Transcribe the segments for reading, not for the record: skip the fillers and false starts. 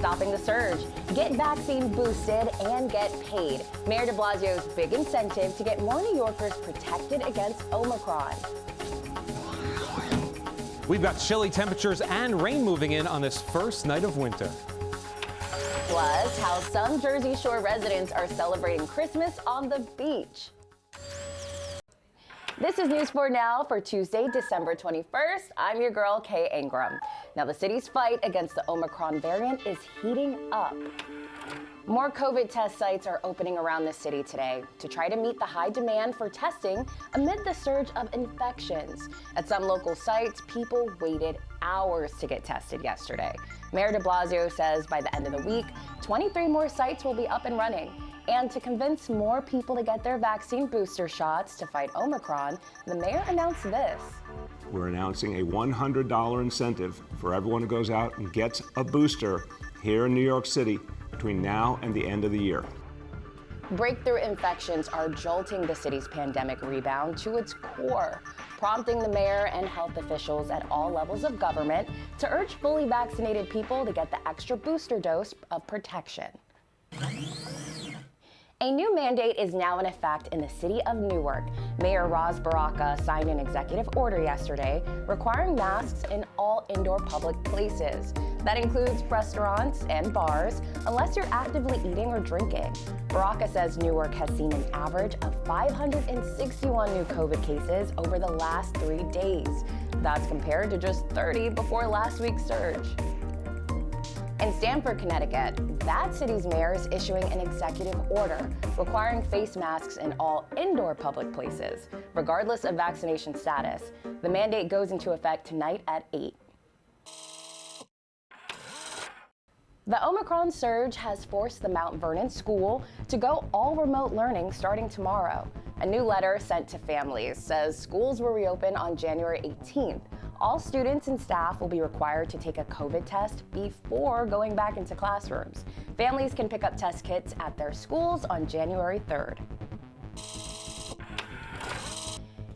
stopping the surge. Get vaccine boosted and get paid. Mayor de Blasio's big incentive to get more New Yorkers protected against Omicron. We've got chilly temperatures and rain moving in on this first night of winter. Plus, how some Jersey Shore residents are celebrating Christmas on the beach. This is News 4 Now for Tuesday, December 21st. I'm your girl, Kay Ingram. Now, the city's fight against the Omicron variant is heating up. More COVID test sites are opening around the city today to try to meet the high demand for testing amid the surge of infections. At some local sites, people waited hours to get tested yesterday. Mayor de Blasio says by the end of the week, 23 more sites will be up and running. And to convince more people to get their vaccine booster shots to fight Omicron, the mayor announced this. We're announcing a $100 incentive for everyone who goes out and gets a booster here in New York City between now and the end of the year. Breakthrough infections are jolting the city's pandemic rebound to its core, prompting the mayor and health officials at all levels of government to urge fully vaccinated people to get the extra booster dose of protection. A new mandate is now in effect in the city of Newark. Mayor Roz Baraka signed an executive order yesterday requiring masks in all indoor public places. That includes restaurants and bars, unless you're actively eating or drinking. Baraka says Newark has seen an average of 561 new COVID cases over the last 3 days. That's compared to just 30 before last week's surge. In Stamford, Connecticut, that city's mayor is issuing an executive order requiring face masks in all indoor public places, regardless of vaccination status. The mandate goes into effect tonight at 8. The Omicron surge has forced the Mount Vernon school to go all remote learning starting tomorrow. A new letter sent to families says schools will reopen on January 18th. All students and staff will be required to take a COVID test before going back into classrooms. Families can pick up test kits at their schools on January 3rd.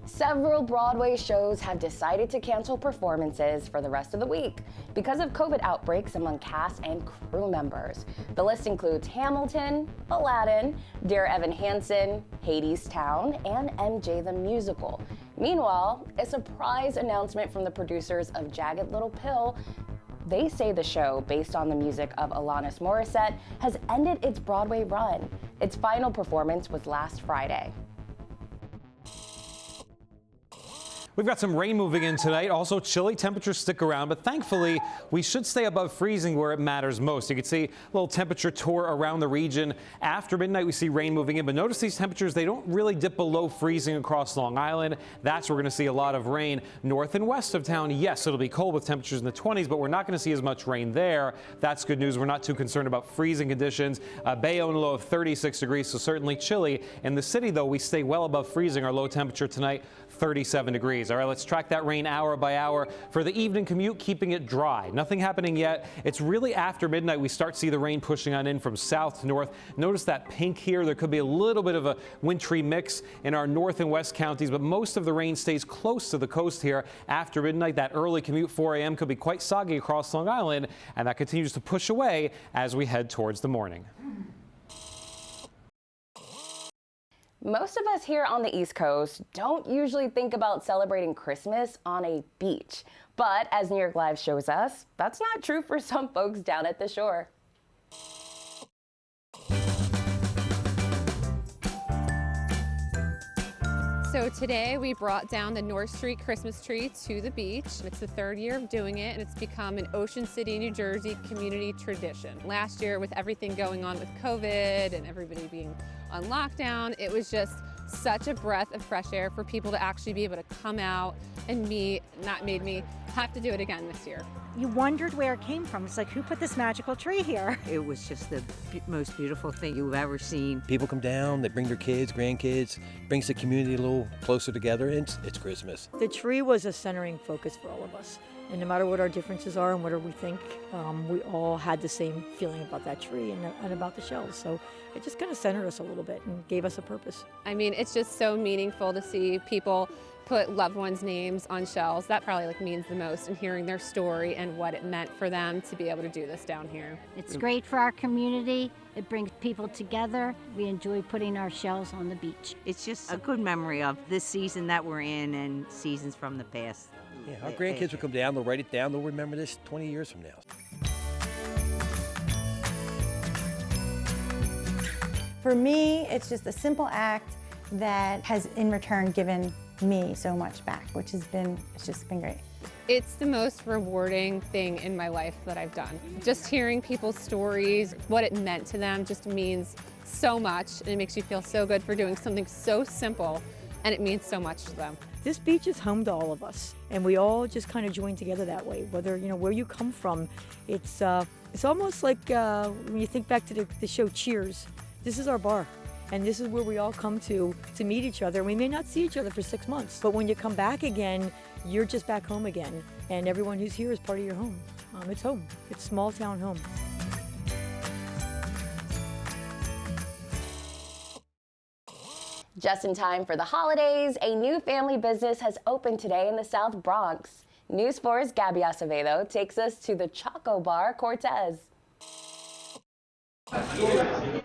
Several Broadway shows have decided to cancel performances for the rest of the week because of COVID outbreaks among cast and crew members. The list includes Hamilton, Aladdin, Dear Evan Hansen, Hadestown, and MJ the Musical. Meanwhile, a surprise announcement from the producers of Jagged Little Pill. They say the show, based on the music of Alanis Morissette, has ended its Broadway run. Its final performance was last Friday. We've got some rain moving in tonight. Also, chilly temperatures stick around, but thankfully, we should stay above freezing where it matters most. You can see a little temperature tour around the region. After midnight, we see rain moving in, but notice these temperatures, they don't really dip below freezing across Long Island. That's where we're going to see a lot of rain. North and west of town, yes, it'll be cold with temperatures in the 20s, but we're not going to see as much rain there. That's good news. We're not too concerned about freezing conditions. Bayonne low of 36 degrees, so certainly chilly. In the city, though, we stay well above freezing. Our low temperature tonight, 37 degrees. All right, let's track that rain hour by hour. For the evening commute, keeping it dry. Nothing happening yet. It's really after midnight we start to see the rain pushing on in from south to north. Notice that pink here. There could be a little bit of a wintry mix in our north and west counties, but most of the rain stays close to the coast here after midnight. That early commute, 4 a.m., could be quite soggy across Long Island, and that continues to push away as we head towards the morning. Most of us here on the East Coast don't usually think about celebrating Christmas on a beach. But as New York Live shows us, that's not true for some folks down at the shore. So today we brought down the North Street Christmas tree to the beach. It's the 3rd year of doing it, and it's become an Ocean City, New Jersey community tradition. Last year, with everything going on with COVID and everybody being on lockdown, it was just such a breath of fresh air for people to actually be able to come out and meet. And that made me have to do it again this year. You wondered where it came from. It's like, who put this magical tree here? It was just the most beautiful thing you've ever seen. People come down, they bring their kids, grandkids, brings the community a little closer together, and it's Christmas. The tree was a centering focus for all of us. And no matter what our differences are and whatever we think, we all had the same feeling about that tree and about the shells. So it just kind of centered us a little bit and gave us a purpose. I mean, it's just so meaningful to see people put loved ones' names on shells. That probably means the most, and hearing their story and what it meant for them to be able to do this down here. It's great for our community. It brings people together. We enjoy putting our shells on the beach. It's just a good memory of this season that we're in and seasons from the past. Yeah, our grandkids will come down, they'll write it down, they'll remember this 20 years from now. For me, it's just a simple act that has in return given me so much back, which has been, it's just been great. It's the most rewarding thing in my life that I've done. Just hearing people's stories, what it meant to them just means so much, and it makes you feel so good for doing something so simple, and it means so much to them. This beach is home to all of us, and we all just kind of join together that way. Whether where you come from, it's almost like when you think back to the show Cheers. This is our bar, and this is where we all come to meet each other. We may not see each other for 6 months, but when you come back again, you're just back home again, and everyone who's here is part of your home. It's home. It's small town home. Just in time for the holidays, a new family business has opened today in the South Bronx. News 4's Gabby Acevedo takes us to the Choco Bar Cortez.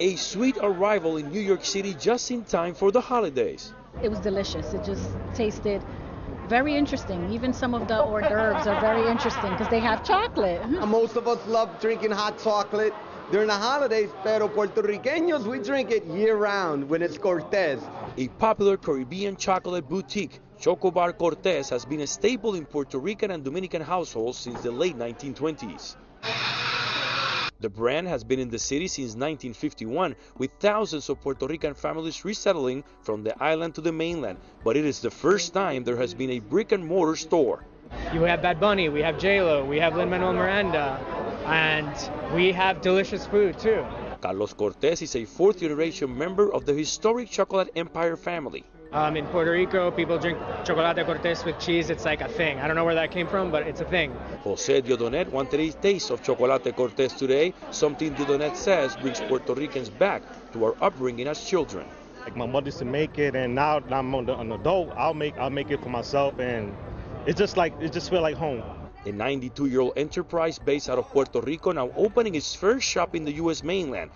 A sweet arrival in New York City just in time for the holidays. It was delicious. It just tasted very interesting. Even some of the hors d'oeuvres are very interesting because they have chocolate. Most of us love drinking hot chocolate during the holidays, pero Puerto Ricanos, we drink it year-round when it's Cortez. A popular Caribbean chocolate boutique, Choco Bar Cortez, has been a staple in Puerto Rican and Dominican households since the late 1920s. The brand has been in the city since 1951, with thousands of Puerto Rican families resettling from the island to the mainland, but it is the first time there has been a brick-and-mortar store. You have Bad Bunny, we have J-Lo, we have Lin-Manuel Miranda, and we have delicious food too. Carlos Cortez is a fourth-generation member of the historic chocolate empire family. In Puerto Rico, people drink chocolate Cortez with cheese. It's like a thing. I don't know where that came from, but it's a thing. Jose Diodonet wanted a taste of chocolate Cortez today, something Diodonet says brings Puerto Ricans back to our upbringing as children. Like my mother used to make it, and now that I'm an adult, I'll make it for myself, and it just feels like home. A 92-year-old enterprise based out of Puerto Rico now opening its first shop in the U.S. mainland.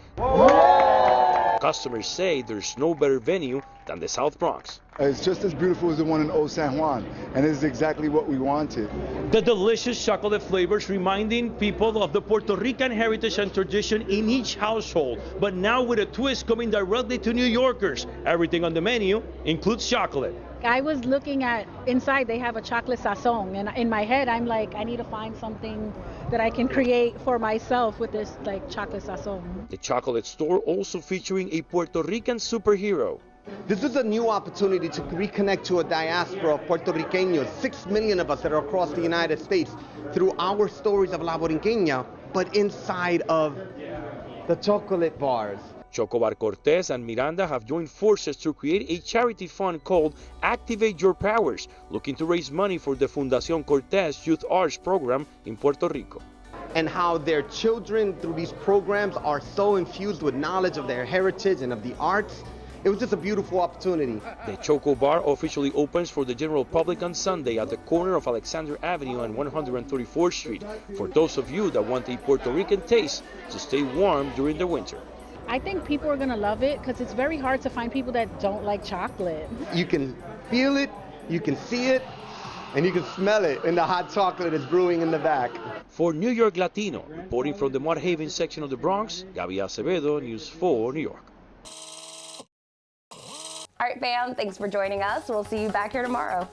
Customers say there's no better venue than the South Bronx. It's just as beautiful as the one in Old San Juan, and it is exactly what we wanted. The delicious chocolate flavors reminding people of the Puerto Rican heritage and tradition in each household, but now with a twist coming directly to New Yorkers. Everything on the menu includes chocolate. I was looking at inside, they have a chocolate sazon, and in my head I'm like, I need to find something that I can create for myself with this chocolate sazon. The chocolate store also featuring a Puerto Rican superhero. This is a new opportunity to reconnect to a diaspora of Puerto Ricanos, 6 million of us that are across the United States, through our stories of La Borinqueña, but inside of the chocolate bars. Choco Bar Cortez and Miranda have joined forces to create a charity fund called Activate Your Powers, looking to raise money for the Fundación Cortez Youth Arts Program in Puerto Rico. And how their children, through these programs, are so infused with knowledge of their heritage and of the arts. It was just a beautiful opportunity. The Choco Bar officially opens for the general public on Sunday at the corner of Alexander Avenue and 134th Street, for those of you that want a Puerto Rican taste to stay warm during the winter. I think people are going to love it because it's very hard to find people that don't like chocolate. You can feel it, you can see it, and you can smell it in the hot chocolate that's brewing in the back. For New York Latino, reporting from the Mud Haven section of the Bronx, Gabby Acevedo, News 4, New York. All right, fam, thanks for joining us. We'll see you back here tomorrow.